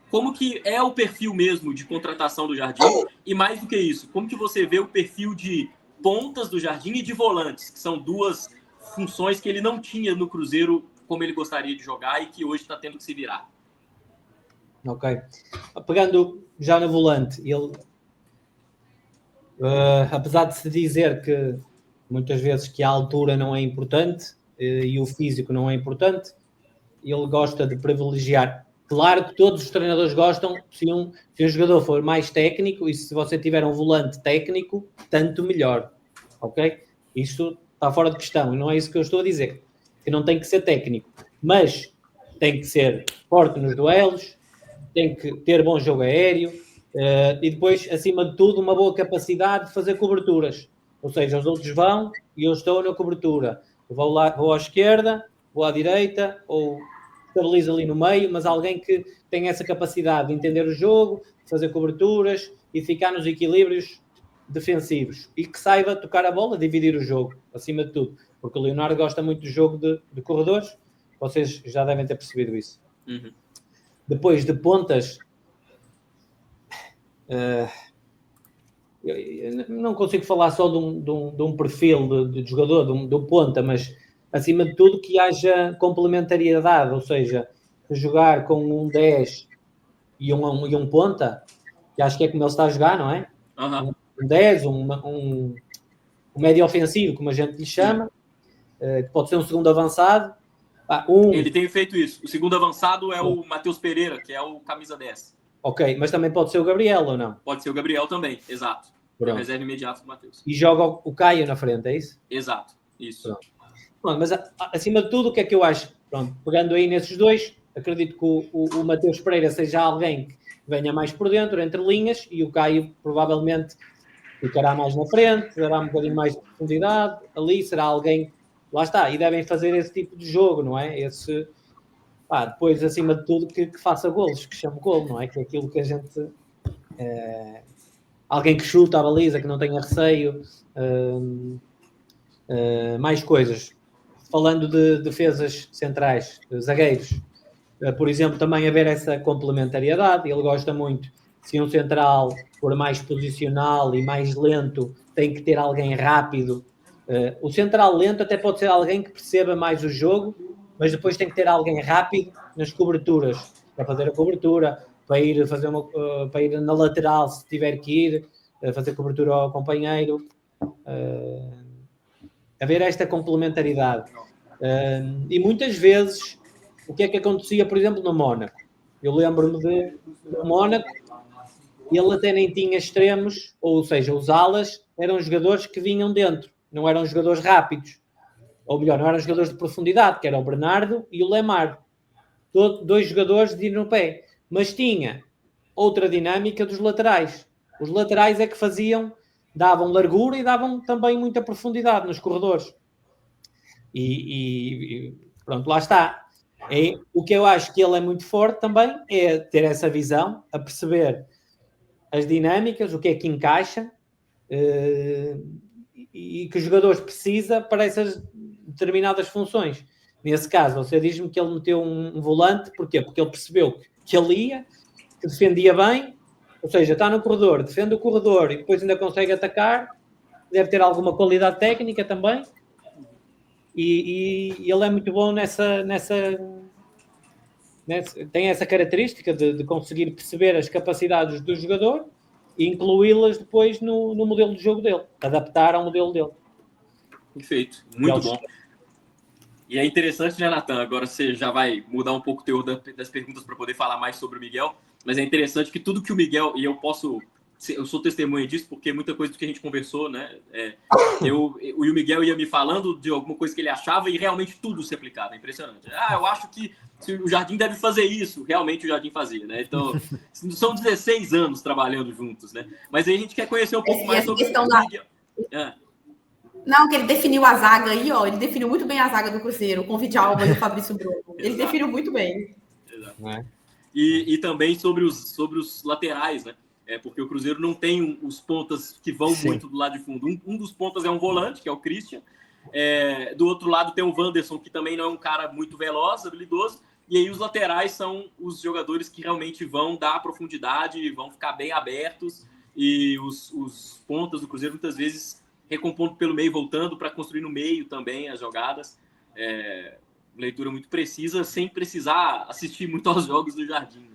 Como que é o perfil mesmo de contratação do Jardim? E mais do que isso, como que você vê o perfil de pontas do Jardim e de volantes, que são duas funções que ele não tinha no Cruzeiro como ele gostaria de jogar e que hoje está tendo que se virar? Ok. Pegando já no volante, ele, apesar de se dizer que muitas vezes que a altura não é importante e o físico não é importante, ele gosta de privilegiar. Claro que todos os treinadores gostam se um jogador for mais técnico, e se você tiver um volante técnico, tanto melhor, ok? Isso está fora de questão, e não é isso que eu estou a dizer, que não tem que ser técnico, mas tem que ser forte nos duelos, tem que ter bom jogo aéreo, e depois, acima de tudo, uma boa capacidade de fazer coberturas, ou seja, os outros vão e eu estou na cobertura, vou à esquerda, vou à direita, ou estabiliza ali no meio, mas alguém que tenha essa capacidade de entender o jogo, fazer coberturas e ficar nos equilíbrios defensivos e que saiba tocar a bola, dividir o jogo, acima de tudo, porque o Leonardo gosta muito do jogo de corredores, vocês já devem ter percebido isso. Uhum. Depois de pontas, eu não consigo falar só de um perfil de jogador, de um ponta, mas acima de tudo que haja complementariedade, ou seja, jogar com um 10 e um ponta, que acho que é como ele está a jogar, não é? Uhum. Um 10, um médio ofensivo, como a gente lhe chama, que pode ser um segundo avançado. Ele tem feito isso. O segundo avançado é o Matheus Pereira, que é o camisa 10. Ok, mas também pode ser o Gabriel ou não? Pode ser o Gabriel também, exato. É o reserva imediato do Matheus. E joga o Caio na frente, é isso? Exato, isso. Pronto, mas acima de tudo, o que é que eu acho? Pronto, pegando aí nesses dois, acredito que o Matheus Pereira seja alguém que venha mais por dentro, entre linhas, e o Caio provavelmente ficará mais na frente, dará um bocadinho mais de profundidade, ali será alguém, lá está, e devem fazer esse tipo de jogo, não é? Depois, acima de tudo, que faça golos, que chame golo, não é? Que é aquilo que a gente... alguém que chuta a baliza, que não tenha receio, mais coisas. Falando de defesas centrais, zagueiros, por exemplo, também haver essa complementariedade, ele gosta muito, se um central for mais posicional e mais lento, tem que ter alguém rápido. O central lento até pode ser alguém que perceba mais o jogo, mas depois tem que ter alguém rápido nas coberturas, para fazer a cobertura, para ir na lateral se tiver que ir, fazer cobertura ao companheiro. Haver esta complementaridade. E muitas vezes, o que é que acontecia, por exemplo, no Mónaco? Eu lembro-me do Mónaco, ele até nem tinha extremos, ou seja, os alas eram jogadores que vinham dentro, não eram jogadores rápidos. Ou melhor, não eram jogadores de profundidade, que era o Bernardo e o Lemar. Dois jogadores de ir no pé. Mas tinha outra dinâmica dos laterais. Os laterais é que davam largura e davam também muita profundidade nos corredores. E pronto, lá está. O que eu acho que ele é muito forte também é ter essa visão, a perceber as dinâmicas, o que é que encaixa e que os jogadores precisam para essas determinadas funções. Nesse caso, você diz-me que ele meteu um volante, porquê? Porque ele percebeu que ele ia, que defendia bem, ou seja, está no corredor, defende o corredor e depois ainda consegue atacar, deve ter alguma qualidade técnica também, e ele é muito bom nessa tem essa característica de conseguir perceber as capacidades do jogador e incluí-las depois no modelo de jogo dele, adaptar ao modelo dele. Perfeito, muito bom. E é interessante, né, Natan? Agora você já vai mudar um pouco o teor das perguntas para poder falar mais sobre o Miguel, mas é interessante que tudo que o Miguel, e eu sou testemunha disso, porque muita coisa do que a gente conversou, né, o Miguel ia me falando de alguma coisa que ele achava e realmente tudo se aplicava, é impressionante. Eu acho que o Jardim deve fazer isso, realmente o Jardim fazia, né? Então, são 16 anos trabalhando juntos, né? Mas aí a gente quer conhecer um pouco mais sobre o Miguel. Não, que ele definiu a zaga aí, ó. Ele definiu muito bem a zaga do Cruzeiro, com o Vidalba e o Fabrício Bruno. Ele definiu muito bem. Exato. E também sobre os laterais, né? Porque o Cruzeiro não tem os pontas que vão muito do lado de fundo. Um dos pontas é um volante, que é o Christian. Do outro lado tem o Wanderson, que também não é um cara muito veloz, habilidoso. E aí os laterais são os jogadores que realmente vão dar profundidade, vão ficar bem abertos, e os pontas do Cruzeiro muitas vezes recompondo pelo meio, voltando para construir no meio também as jogadas. Leitura muito precisa, sem precisar assistir muito aos jogos do Jardim.